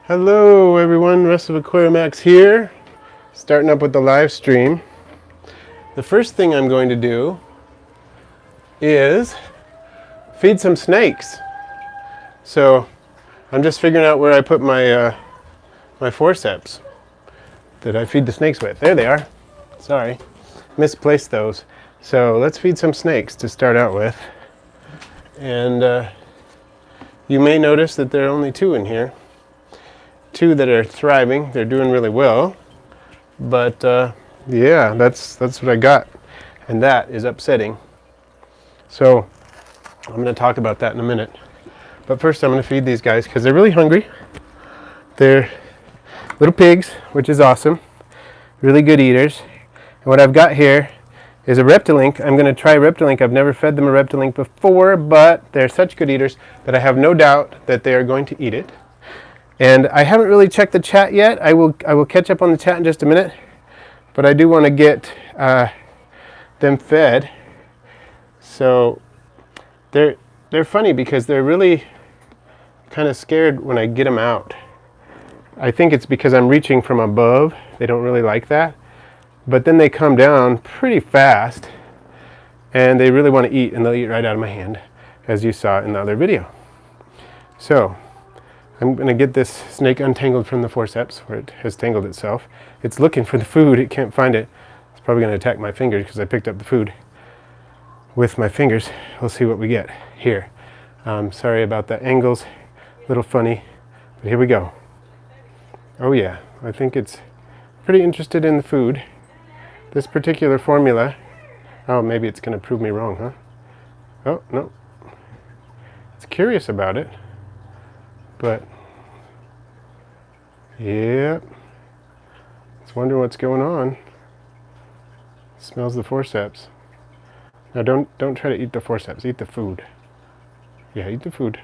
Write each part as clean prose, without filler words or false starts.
Hello everyone, Rest of Aquariumax here, starting up with the live stream. The first thing I'm going to do is feed some snakes. So I'm just figuring out where I put my my forceps that I feed the snakes with. There they are. Sorry, misplaced those. So let's feed some snakes to start out with. And you may notice that there are only two in here. Two that are thriving. They're doing really well. But yeah, that's what I got. And that is upsetting. So I'm going to talk about that in a minute. But first I'm going to feed these guys because they're really hungry. They're little pigs, which is awesome. Really good eaters. And what I've got here is a Reptilink. I'm going to try Reptilink. I've never fed them a Reptilink before, but they're such good eaters that I have no doubt that they are going to eat it. And I haven't really checked the chat yet. I will catch up on the chat in just a minute. But I do want to get them fed. So they're funny because they're really kind of scared when I get them out. I think it's because I'm reaching from above. They don't really like that. But then they come down pretty fast and they really want to eat, and they'll eat right out of my hand, as you saw in the other video. So I'm going to get this snake untangled from the forceps where it has tangled itself. It's looking for the food. It can't find it. It's probably going to attack my fingers because I picked up the food with my fingers. We'll see what we get here. Sorry about the angles. A little funny. But here we go. Oh yeah, I think it's pretty interested in the food. This particular formula. Oh, maybe it's going to prove me wrong, huh? Oh, no. It's curious about it. But, yeah, it's wondering what's going on. It smells the forceps. Now don't try to eat the forceps. Eat the food. Yeah, eat the food.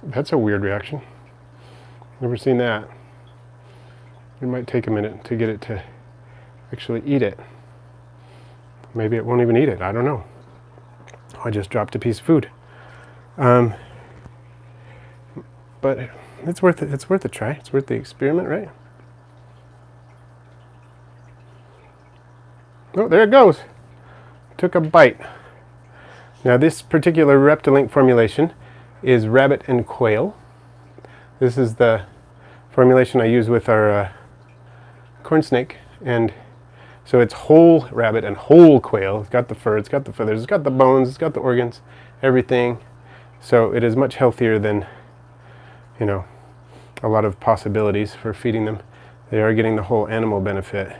That's a weird reaction. Never seen that. It might take a minute to get it to actually eat it. Maybe it won't even eat it. I don't know. I just dropped a piece of food. But it's worth it. It's worth a try. It's worth the experiment, right? Oh, there it goes. Took a bite. Now this particular Reptilink formulation is rabbit and quail. This is the formulation I use with our corn snake, and so it's whole rabbit and whole quail. It's got the fur, it's got the feathers, it's got the bones, it's got the organs, everything. So it is much healthier than, you know, a lot of possibilities for feeding them. They are getting the whole animal benefit.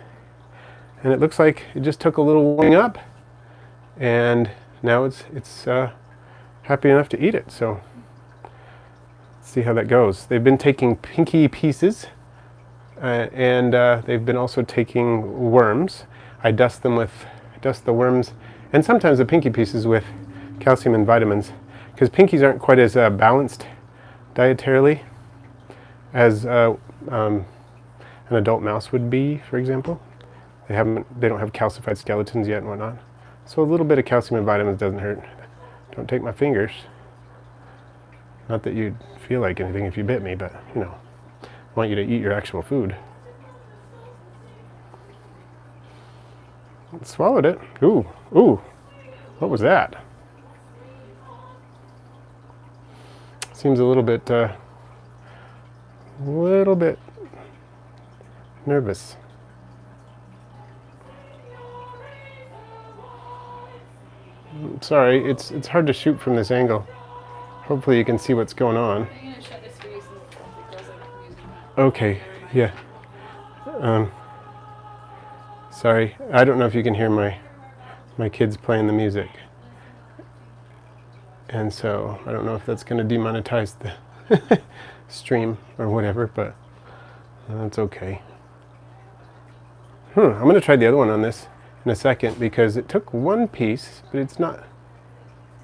And it looks like it just took a little warming up, and now it's happy enough to eat it. So let's see how that goes. They've been taking pinky pieces. And they've been also taking worms. I dust the worms and sometimes the pinky pieces with calcium and vitamins, because pinkies aren't quite as balanced dietarily as an adult mouse would be, for example. They don't have calcified skeletons yet and whatnot. So a little bit of calcium and vitamins doesn't hurt. Don't take my fingers. Not that you'd feel like anything if you bit me, but you know. I want you to eat your actual food. Swallowed it. Ooh, ooh. What was that? Seems a little bit nervous. Sorry, it's hard to shoot from this angle. Hopefully you can see what's going on. Okay, yeah. Sorry, I don't know if you can hear my kids playing the music. And so, I don't know if that's going to demonetize the stream or whatever, but that's okay. I'm going to try the other one on this in a second because it took one piece, but it's not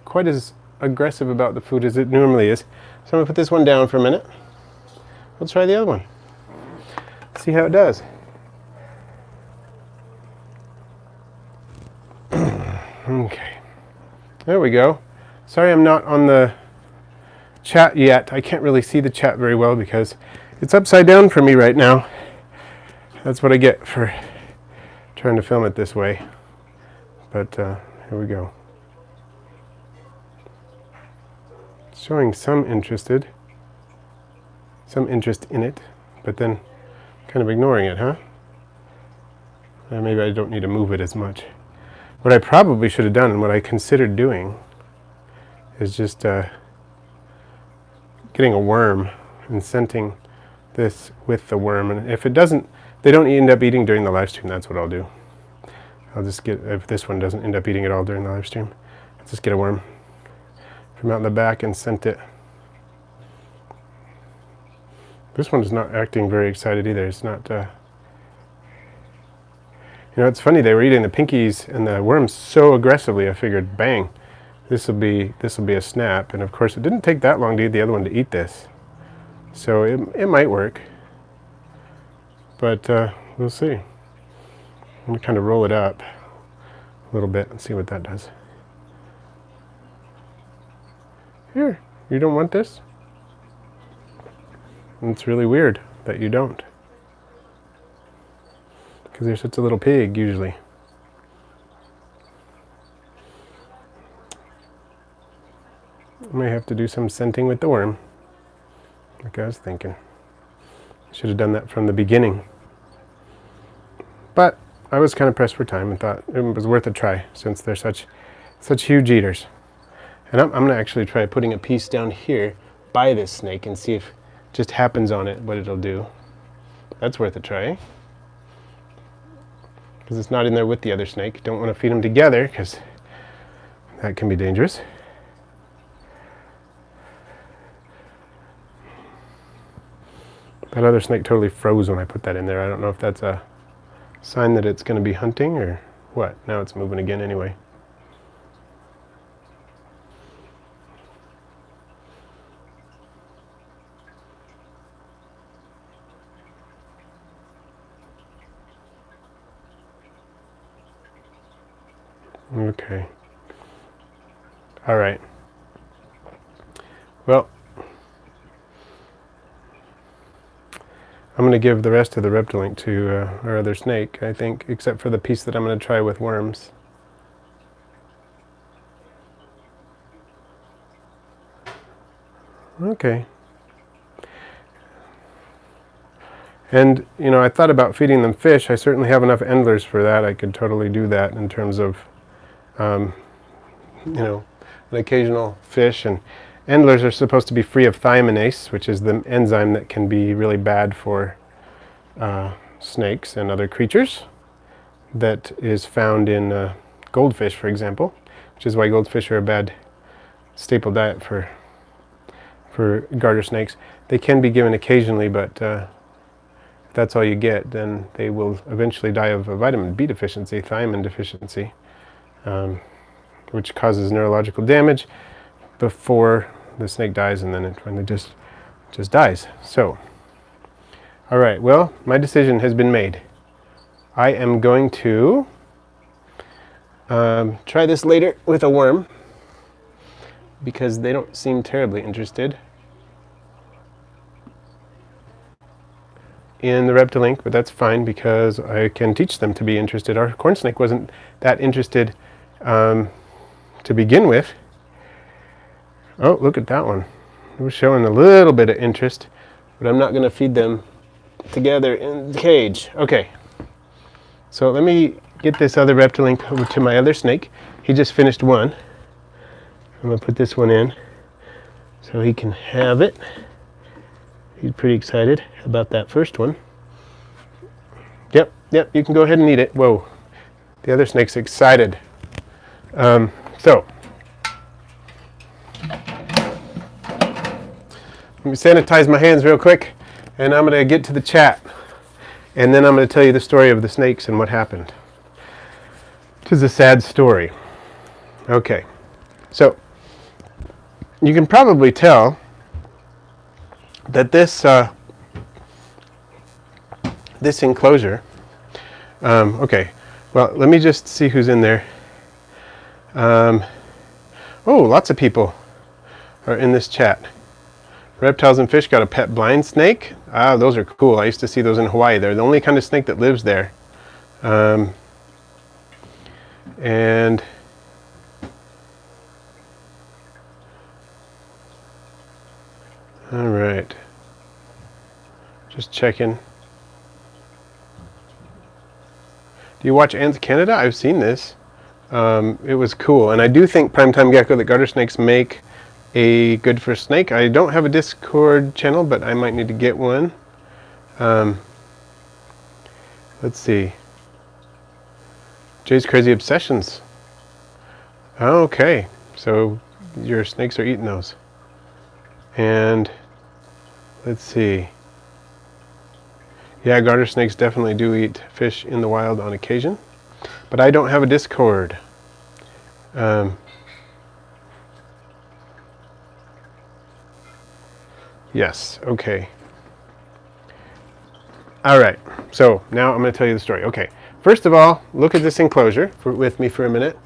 quite as aggressive about the food as it normally is. So I'm going to put this one down for a minute. We'll try the other one. See how it does. Okay. There we go. Sorry I'm not on the chat yet. I can't really see the chat very well because it's upside down for me right now. That's what I get for trying to film it this way. But here we go. It's showing some interest in it, but then kind of ignoring it, huh? Maybe I don't need to move it as much. What I probably should have done, and what I considered doing, is just getting a worm and scenting this with the worm. And if it doesn't, they don't end up eating during the live stream, that's what I'll do. I'll just get, if this one doesn't end up eating it all during the live stream, I'll just get a worm from out in the back and scent it. This one is not acting very excited either. It's not, you know, it's funny, they were eating the pinkies and the worms so aggressively, I figured, bang, this will be a snap. And of course, it didn't take that long to get the other one to eat this. So it might work. But we'll see. I'm going to kind of roll it up a little bit and see what that does. Here, you don't want this? It's really weird that you don't. Because you're such a little pig, usually. I may have to do some scenting with the worm, like I was thinking. Should have done that from the beginning. But I was kind of pressed for time and thought it was worth a try since they're such huge eaters. And I'm going to actually try putting a piece down here by this snake and see if it just happens on it, what it'll do. That's worth a try. Because it's not in there with the other snake. Don't want to feed them together because that can be dangerous. That other snake totally froze when I put that in there. I don't know if that's a sign that it's going to be hunting or what. Now it's moving again anyway. Okay. All right. Well, I'm going to give the rest of the Reptilink to our other snake, I think, except for the piece that I'm going to try with worms. Okay. And, you know, I thought about feeding them fish. I certainly have enough endlers for that. I could totally do that in terms of, you know, an occasional fish. And endlers are supposed to be free of thiominase, which is the enzyme that can be really bad for snakes and other creatures, that is found in goldfish, for example, which is why goldfish are a bad staple diet for garter snakes. They can be given occasionally, but if that's all you get, then they will eventually die of a vitamin B deficiency, thiamine deficiency, which causes neurological damage before the snake dies, and then it finally just dies. So, all right, well, my decision has been made. I am going to try this later with a worm, because they don't seem terribly interested in the Reptilink, but that's fine because I can teach them to be interested. Our corn snake wasn't that interested to begin with. Oh, look at that one. It was showing a little bit of interest, but I'm not going to feed them together in the cage. Okay, so let me get this other Reptilink over to my other snake. He just finished one. I'm going to put this one in so he can have it. He's pretty excited about that first one. Yep, you can go ahead and eat it. Whoa, the other snake's excited. So, let me sanitize my hands real quick, and I'm going to get to the chat. And then I'm going to tell you the story of the snakes and what happened. It is a sad story. Okay, so you can probably tell that this enclosure, okay, well, let me just see who's in there. Oh, lots of people are in this chat. Reptiles and Fish got a pet blind snake. Ah, those are cool. I used to see those in Hawaii. They're the only kind of snake that lives there. And all right, just checking. Do you watch Ants Canada? I've seen this. It was cool, and I do think primetime gecko that garter snakes make a good for snake. I don't have a Discord channel, but I might need to get one. Let's see. Jay's Crazy Obsessions. Okay, so your snakes are eating those. And let's see. Yeah, garter snakes definitely do eat fish in the wild on occasion, but I don't have a Discord. Yes, okay. All right, so now I'm going to tell you the story. Okay, first of all, look at this enclosure with me for a minute.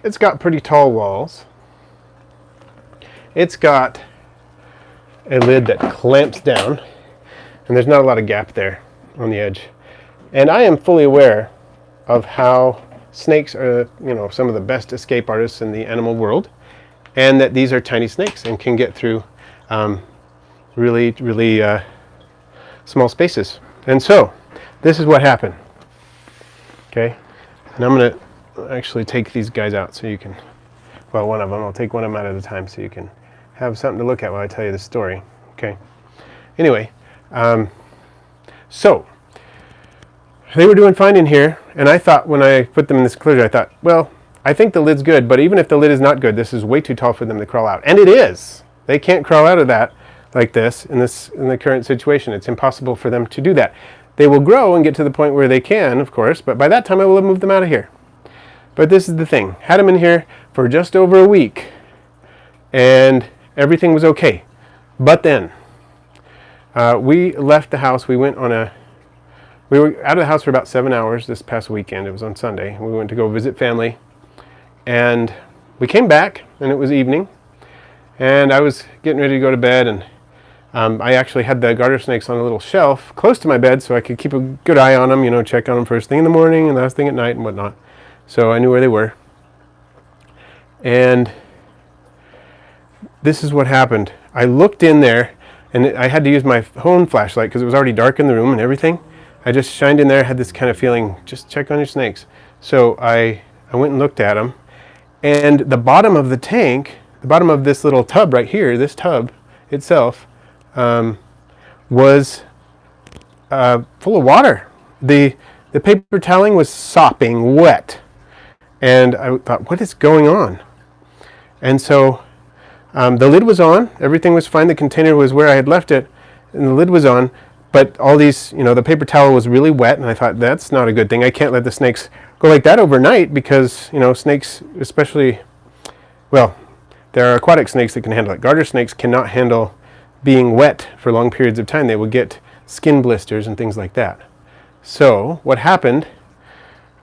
It's got pretty tall walls. It's got a lid that clamps down, and there's not a lot of gap there on the edge. And I am fully aware of how snakes are, some of the best escape artists in the animal world, and that these are tiny snakes and can get through really small spaces. And so this is what happened. Okay, and I'm going to actually take these guys out so you can, well, one of them, I'll take one of them out at a time so you can have something to look at while I tell you the story. Okay, anyway, so they were doing fine in here, and I thought when I put them in this enclosure, I thought, well, I think the lid's good, but even if the lid is not good, this is way too tall for them to crawl out. And it is. They can't crawl out of that like this in the current situation. It's impossible for them to do that. They will grow and get to the point where they can, of course, but by that time I will have moved them out of here. But this is the thing. Had them in here for just over a week, and everything was okay. But then we left the house. We were out of the house for about 7 hours this past weekend. It was on Sunday. We went to go visit family, and we came back, and it was evening, and I was getting ready to go to bed, and I actually had the garter snakes on a little shelf close to my bed so I could keep a good eye on them, check on them first thing in the morning and last thing at night and whatnot. So I knew where they were. And this is what happened. I looked in there, and I had to use my phone flashlight because it was already dark in the room and everything. I just shined in there, had this kind of feeling, just check on your snakes. So I went and looked at them, and the bottom of the tank, the bottom of this little tub right here, this tub itself, was full of water. The paper toweling was sopping wet, and I thought, what is going on? And so the lid was on, everything was fine, the container was where I had left it, and the lid was on, but all these, the paper towel was really wet, and I thought, that's not a good thing. I can't let the snakes go like that overnight because, snakes, especially, well, there are aquatic snakes that can handle it. Garter snakes cannot handle being wet for long periods of time. They will get skin blisters and things like that. So what happened,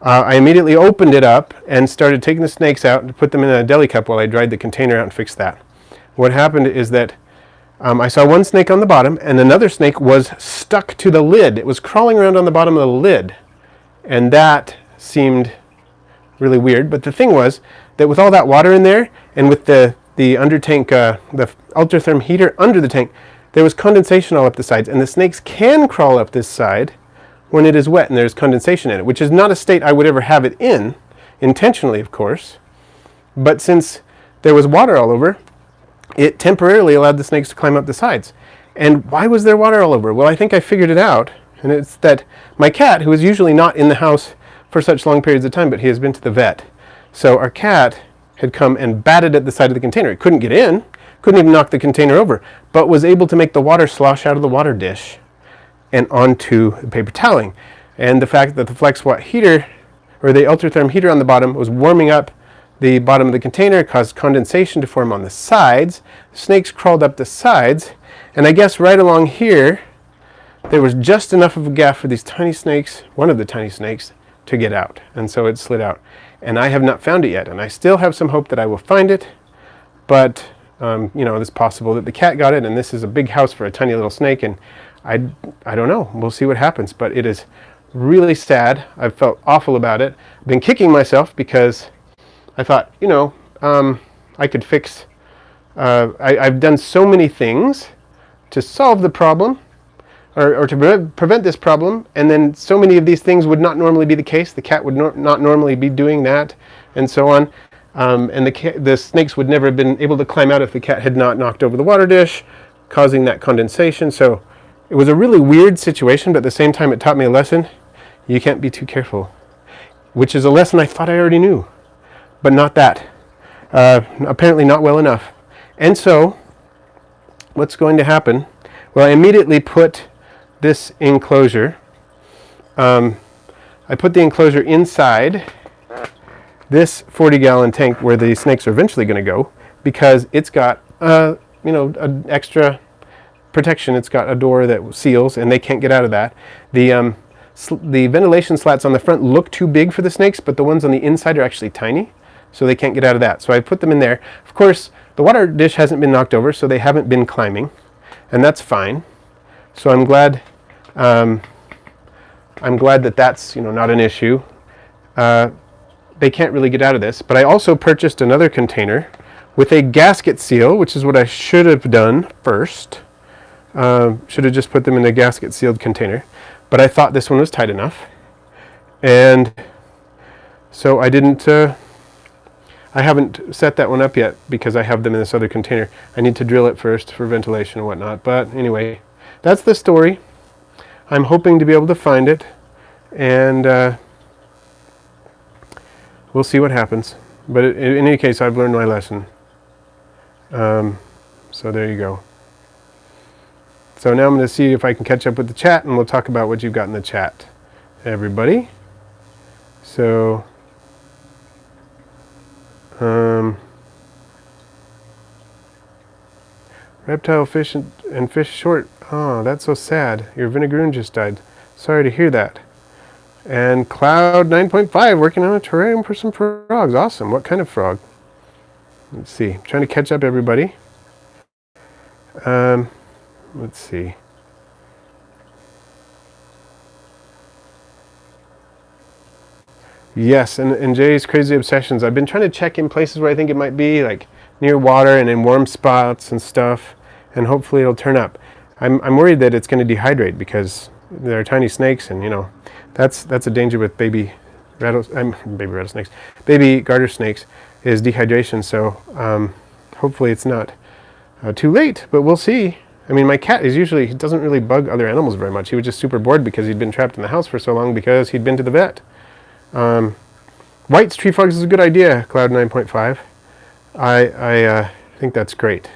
I immediately opened it up and started taking the snakes out and put them in a deli cup while I dried the container out and fixed that. What happened is that I saw one snake on the bottom, and another snake was stuck to the lid. It was crawling around on the bottom of the lid, and that seemed really weird. But the thing was that with all that water in there, and with the under tank, the ultratherm heater under the tank, there was condensation all up the sides, and the snakes can crawl up this side when it is wet and there's condensation in it, which is not a state I would ever have it in, intentionally, of course. But since there was water all over, it temporarily allowed the snakes to climb up the sides. And why was there water all over? Well, I think I figured it out, and it's that my cat, who is usually not in the house for such long periods of time, but he has been to the vet. So our cat had come and batted at the side of the container. It couldn't get in, couldn't even knock the container over, but was able to make the water slosh out of the water dish and onto the paper toweling. And the fact that the FlexWatt heater, or the ultratherm heater on the bottom, was warming up the bottom of the container, caused condensation to form on the sides. Snakes crawled up the sides, and I guess right along here there was just enough of a gap for these tiny snakes, one of the tiny snakes, to get out, and so it slid out. and I have not found it yet. And I still have some hope that I will find it, but it's possible that the cat got it, and this is a big house for a tiny little snake, and I don't know. We'll see what happens, but it is really sad. I've felt awful about it. I've been kicking myself because I thought, I could fix. I've done so many things to solve the problem, or to prevent this problem, and then so many of these things would not normally be the case. The cat would not normally be doing that, and so on. And the snakes would never have been able to climb out if the cat had not knocked over the water dish, causing that condensation. So it was a really weird situation, but at the same time it taught me a lesson. You can't be too careful, which is a lesson I thought I already knew, but not that. Apparently not well enough. And so what's going to happen? Well, I immediately put this enclosure. I put the enclosure inside this 40-gallon tank where the snakes are eventually going to go, because it's got an extra protection. It's got a door that seals, and they can't get out of that. The ventilation slats on the front look too big for the snakes, but the ones on the inside are actually tiny, so they can't get out of that. So I put them in there. Of course, the water dish hasn't been knocked over, so they haven't been climbing, and that's fine. So I'm glad that that's not an issue. They can't really get out of this. But I also purchased another container with a gasket seal, which is what I should have done first. Should have just put them in a gasket sealed container. But I thought this one was tight enough. And so I didn't, I haven't set that one up yet because I have them in this other container. I need to drill it first for ventilation and whatnot. But anyway, that's the story. I'm hoping to be able to find it. And we'll see what happens. But in any case, I've learned my lesson. So there you go. So now I'm going to see if I can catch up with the chat, and we'll talk about what you've got in the chat, everybody. So, reptile, fish, and fish short. Oh, that's so sad. Your vinegaroon just died. Sorry to hear that. And Cloud 9.5 working on a terrarium for some frogs. Awesome. What kind of frog? Let's see. I'm trying to catch up, everybody. Let's see. Yes, and Jay's crazy obsessions. I've been trying to check in places where I think it might be, like near water and in warm spots and stuff, and hopefully it'll turn up. I'm worried that it's going to dehydrate because there are tiny snakes, and that's a danger with baby rattlesnakes, baby garter snakes, is dehydration. So hopefully it's not too late, but we'll see. I mean, my cat he doesn't really bug other animals very much. He was just super bored because he'd been trapped in the house for so long because he'd been to the vet. White's tree frogs is a good idea, Cloud 9.5. I think that's great.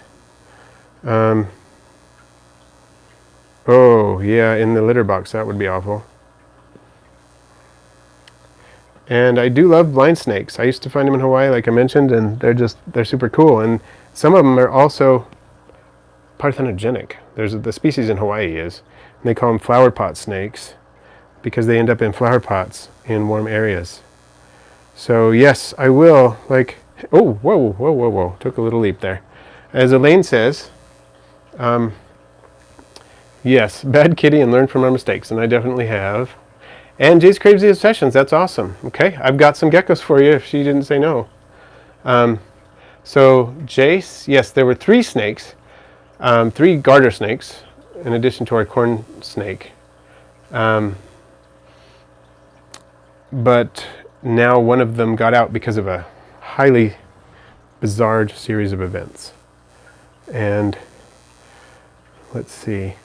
Oh, yeah, in the litter box, that would be awful. And I do love blind snakes. I used to find them in Hawaii, like I mentioned, and they're super cool. And some of them are also parthenogenic. There's the species in Hawaii and they call them flower pot snakes because they end up in flower pots in warm areas. So yes, I will, oh, whoa, took a little leap there. As Elaine says, yes, bad kitty and learn from our mistakes, and I definitely have. And Jay's Crazy Obsessions, that's awesome. Okay, I've got some geckos for you if she didn't say no. So Jace, yes, there were 3 snakes, 3 garter snakes, in addition to our corn snake. But now one of them got out because of a highly bizarre series of events. And let's see.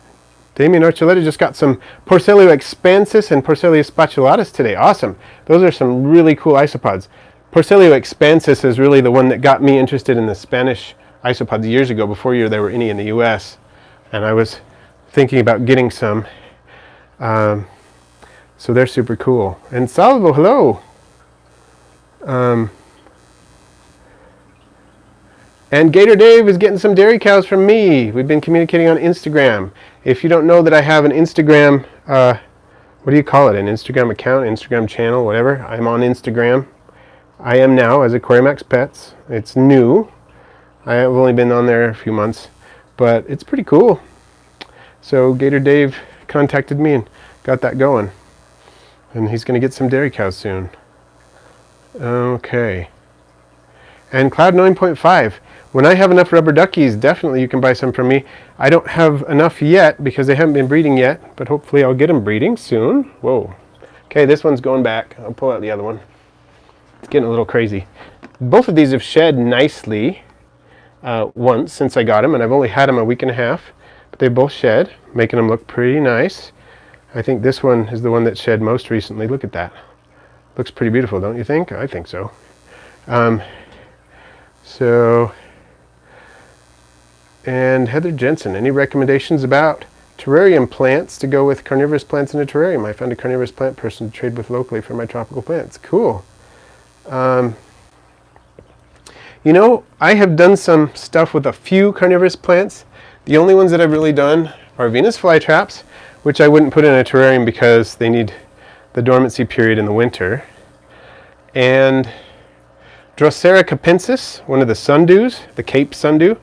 Damien Archuleta just got some Porcellio expansus and Porcellio spatulatus today. Awesome. Those are some really cool isopods. Porcellio expansus is really the one that got me interested in the Spanish isopods years ago, before there were any in the U.S. And I was thinking about getting some. So they're super cool. And Salvo, hello. And Gator Dave is getting some dairy cows from me. We've been communicating on Instagram. If you don't know that I have an Instagram, what do you call it? An Instagram account, Instagram channel, whatever. I'm on Instagram. I am now as Aquarimax Pets. It's new. I have only been on there a few months, but it's pretty cool. So Gator Dave contacted me and got that going. And he's going to get some dairy cows soon. Okay. And Cloud 9.5. When I have enough rubber duckies, definitely you can buy some from me. I don't have enough yet because they haven't been breeding yet, but hopefully I'll get them breeding soon. Whoa. Okay, this one's going back. I'll pull out the other one. It's getting a little crazy. Both of these have shed nicely once since I got them, and I've only had them a week and a half. But they both shed, making them look pretty nice. I think this one is the one that shed most recently. Look at that. Looks pretty beautiful, don't you think? I think so. And Heather Jensen, any recommendations about terrarium plants to go with carnivorous plants in a terrarium? I found a carnivorous plant person to trade with locally for my tropical plants. Cool. You know, I have done some stuff with a few carnivorous plants. The only ones that I've really done are Venus flytraps, which I wouldn't put in a terrarium because they need the dormancy period in the winter. And Drosera capensis, one of the sundews, the Cape sundew,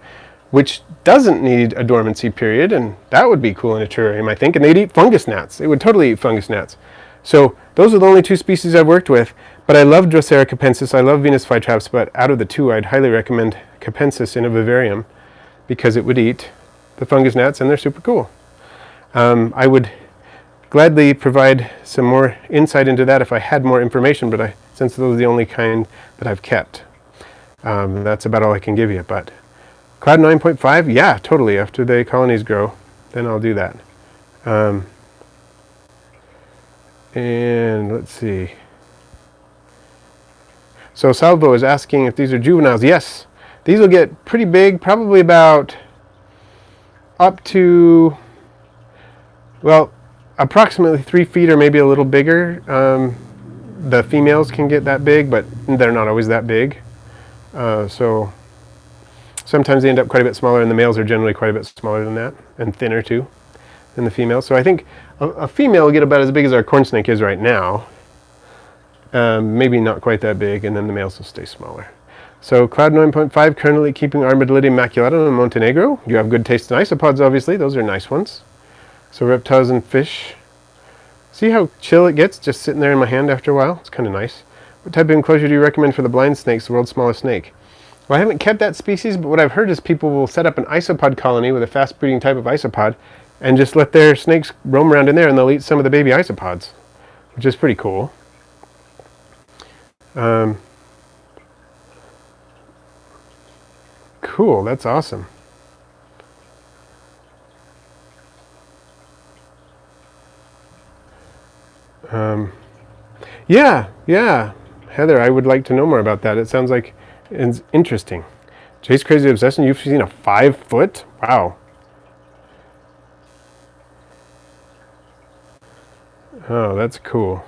which doesn't need a dormancy period, and that would be cool in a terrarium, I think. And they'd eat fungus gnats. They would totally eat fungus gnats. So those are the only two species I've worked with. But I love Drosera capensis. I love Venus flytraps. But out of the two, I'd highly recommend capensis in a vivarium because it would eat the fungus gnats, and they're super cool. I would gladly provide some more insight into that if I had more information, but since those are the only kind that I've kept, that's about all I can give you. But Cloud 9.5, yeah, totally. After the colonies grow, then I'll do that. And let's see. So Salvo is asking if these are juveniles. Yes, these will get pretty big, probably about up to, well, approximately 3 feet or maybe a little bigger. The females can get that big, but they're not always that big. So sometimes they end up quite a bit smaller, and the males are generally quite a bit smaller than that, and thinner too than the females. So I think a female will get about as big as our corn snake is right now. Maybe not quite that big, and then the males will stay smaller. So Cloud 9.5, currently keeping Armadillidium maculatum in Montenegro. You have good taste in isopods, obviously. Those are nice ones. So reptiles and fish. See how chill it gets just sitting there in my hand after a while? It's kind of nice. What type of enclosure do you recommend for the blind snakes, the world's smallest snake? Well, I haven't kept that species, but what I've heard is people will set up an isopod colony with a fast breeding type of isopod and just let their snakes roam around in there, and they'll eat some of the baby isopods, which is pretty cool. Cool, that's awesome. Yeah, Heather, I would like to know more about that. It sounds like it's interesting. Jay's Crazy Obsession, you've seen a 5-foot? Wow. Oh, that's cool.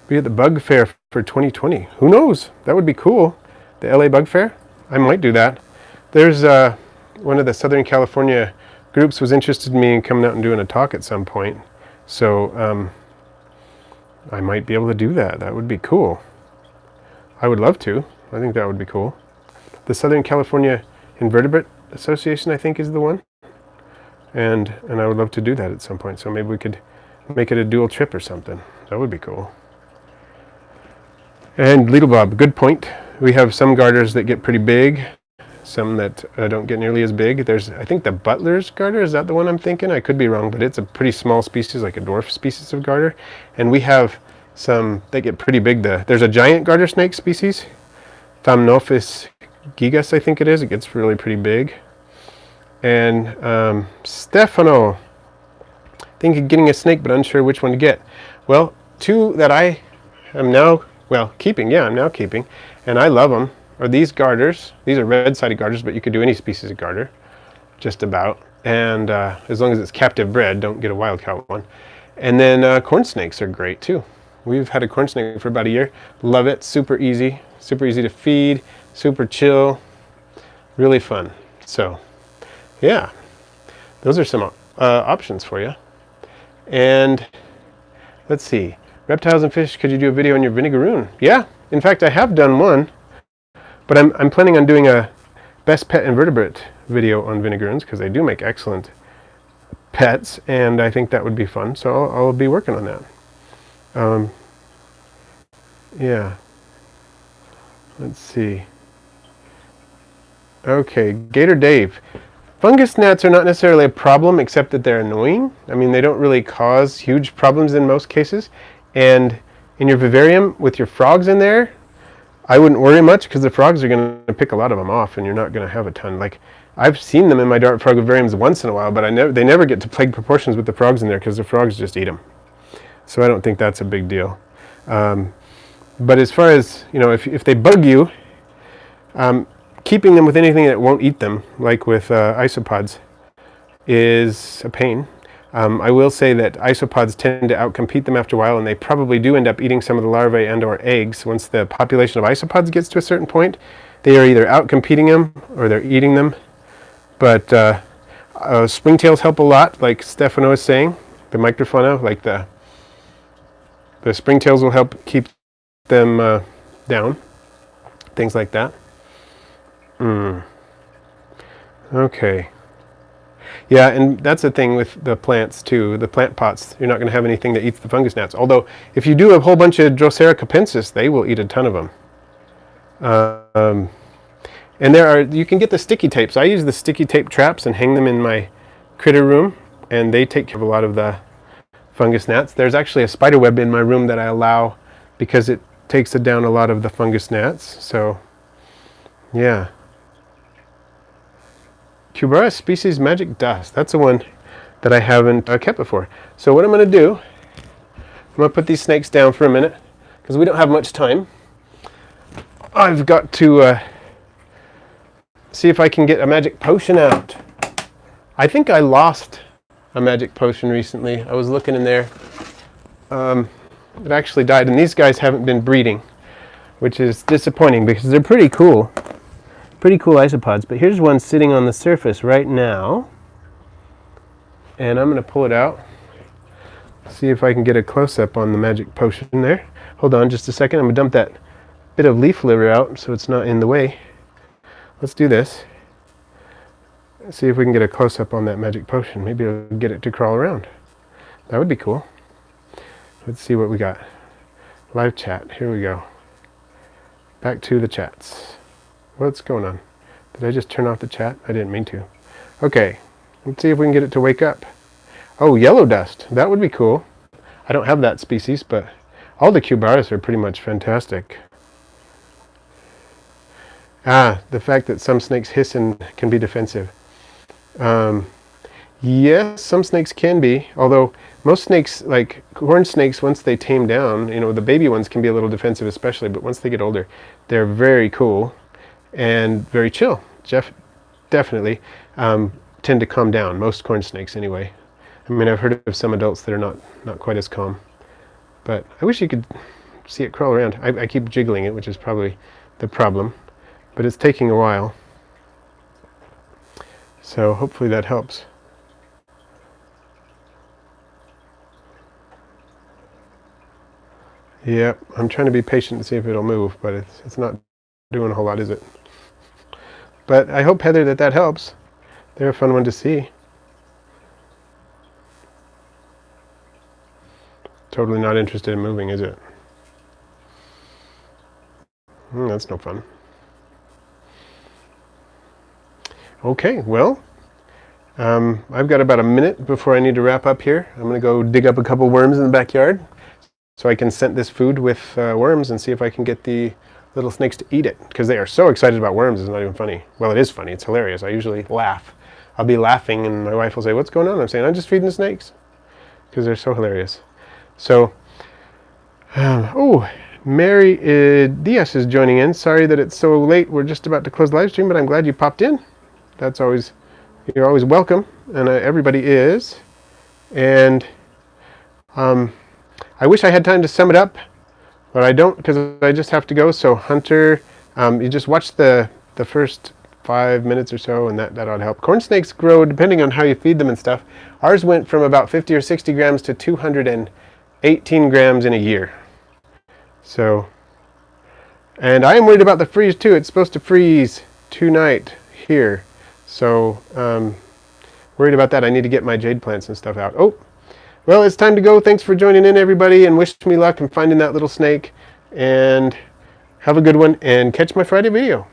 Be at the bug fair for 2020. Who knows? That would be cool. The LA Bug Fair? I might do that. There's one of the Southern California groups was interested in me in coming out and doing a talk at some point. So I might be able to do that. That would be cool. I would love to. I think that would be cool. The Southern California Invertebrate Association, I think, is the one. And I would love to do that at some point. So maybe we could make it a dual trip or something. That would be cool. And Little Bob, good point. We have some garters that get pretty big, some that don't get nearly as big. There's, I think, the Butler's garter. Is that the one I'm thinking? I could be wrong, but it's a pretty small species, like a dwarf species of garter. And we have some that get pretty big. There's a giant garter snake species, Thamnophis gigas, I think it is. It gets really pretty big. And Stefano, thinking of getting a snake, but unsure which one to get. Well, two that I am now, keeping. Yeah, I'm now keeping, and I love them. Are these garters? These are red-sided garters, but you could do any species of garter, just about. And as long as it's captive bred, don't get a wild caught one. And then corn snakes are great too. We've had a corn snake for about a year. Love it. Super easy to feed. Super chill. Really fun. So, yeah, those are some options for you. And let's see. Reptiles and fish, could you do a video on your vinegaroon? Yeah, In fact, I have done one, but I'm planning on doing a best pet invertebrate video on vinegarins because they do make excellent pets, and I think that would be fun. So I'll be working on that. Yeah. Let's see. Okay, Gator Dave. Fungus gnats are not necessarily a problem, except that they're annoying. I mean, they don't really cause huge problems in most cases. And in your vivarium with your frogs in there, I wouldn't worry much because the frogs are going to pick a lot of them off, and you're not going to have a ton. Like, I've seen them in my dart frog vivariums once in a while, but they never get to plague proportions with the frogs in there because the frogs just eat them. So I don't think that's a big deal. But as far as, if they bug you, keeping them with anything that won't eat them, like with isopods, is a pain. I will say that isopods tend to outcompete them after a while, and they probably do end up eating some of the larvae and or eggs. Once the population of isopods gets to a certain point, they are either outcompeting them or they're eating them. But springtails help a lot, like Stefano is saying. The microfauna, like the springtails will help keep them down. Things like that. Okay. Yeah, and that's the thing with the plants too. The plant pots, you're not going to have anything that eats the fungus gnats. Although, if you do a whole bunch of Drosera capensis, they will eat a ton of them. And you can get the sticky tapes. I use the sticky tape traps and hang them in my critter room, and they take care of a lot of the fungus gnats. There's actually a spider web in my room that I allow because it takes down a lot of the fungus gnats. So, yeah. Cubaris species magic dust. That's the one that I haven't kept before. So what I'm going to do, I'm going to put these snakes down for a minute because we don't have much time. I've got to see if I can get a magic potion out. I think I lost a magic potion recently. I was looking in there. It actually died, and these guys haven't been breeding, which is disappointing because they're pretty cool. Pretty cool isopods, but here's one sitting on the surface right now, and I'm going to pull it out, see if I can get a close-up on the magic potion there. Hold on just a second. I'm going to dump that bit of leaf litter out so it's not in the way. Let's do this. Let's see if we can get a close-up on that magic potion. Maybe I'll get it to crawl around. That would be cool. Let's see what we got. Live chat. Here we go. Back to the chats. What's going on? Did I just turn off the chat? I didn't mean to. Okay, let's see if we can get it to wake up. Oh, yellow dust. That would be cool. I don't have that species, but all the Cubaris are pretty much fantastic. The fact that some snakes hiss and can be defensive. Yes, some snakes can be, although most snakes, like horned snakes, once they tame down, the baby ones can be a little defensive especially, but once they get older, they're very cool and very chill. Definitely tend to calm down, most corn snakes anyway. I mean, I've heard of some adults that are not quite as calm, but I wish you could see it crawl around. I keep jiggling it, which is probably the problem, but it's taking a while, so hopefully that helps. Yep, I'm trying to be patient to see if it'll move, but it's not doing a whole lot, is it? But I hope, Heather, that helps. They're a fun one to see. Totally not interested in moving, is it? That's no fun. Okay, well, I've got about a minute before I need to wrap up here. I'm going to go dig up a couple worms in the backyard so I can scent this food with worms and see if I can get the little snakes to eat it, because they are so excited about worms. It's not even funny. Well, it is funny. It's hilarious. I usually laugh. I'll be laughing and my wife will say, "What's going on?" I'm saying, "I'm just feeding the snakes," because they're so hilarious. So, Mary Diaz is joining in. Sorry that it's so late. We're just about to close the live stream, but I'm glad you popped in. You're always welcome, and everybody is. And I wish I had time to sum it up, but I don't, because I just have to go. So Hunter, you just watch the first 5 minutes or so, and that ought to help. Corn snakes grow depending on how you feed them and stuff. Ours went from about 50 or 60 grams to 218 grams in a year. So And I am worried about the freeze too. It's supposed to freeze tonight here. So, worried about that. I need to get my jade plants and stuff out. Oh, well, it's time to go. Thanks for joining in, everybody, and wish me luck in finding that little snake. And have a good one, and catch my Friday video.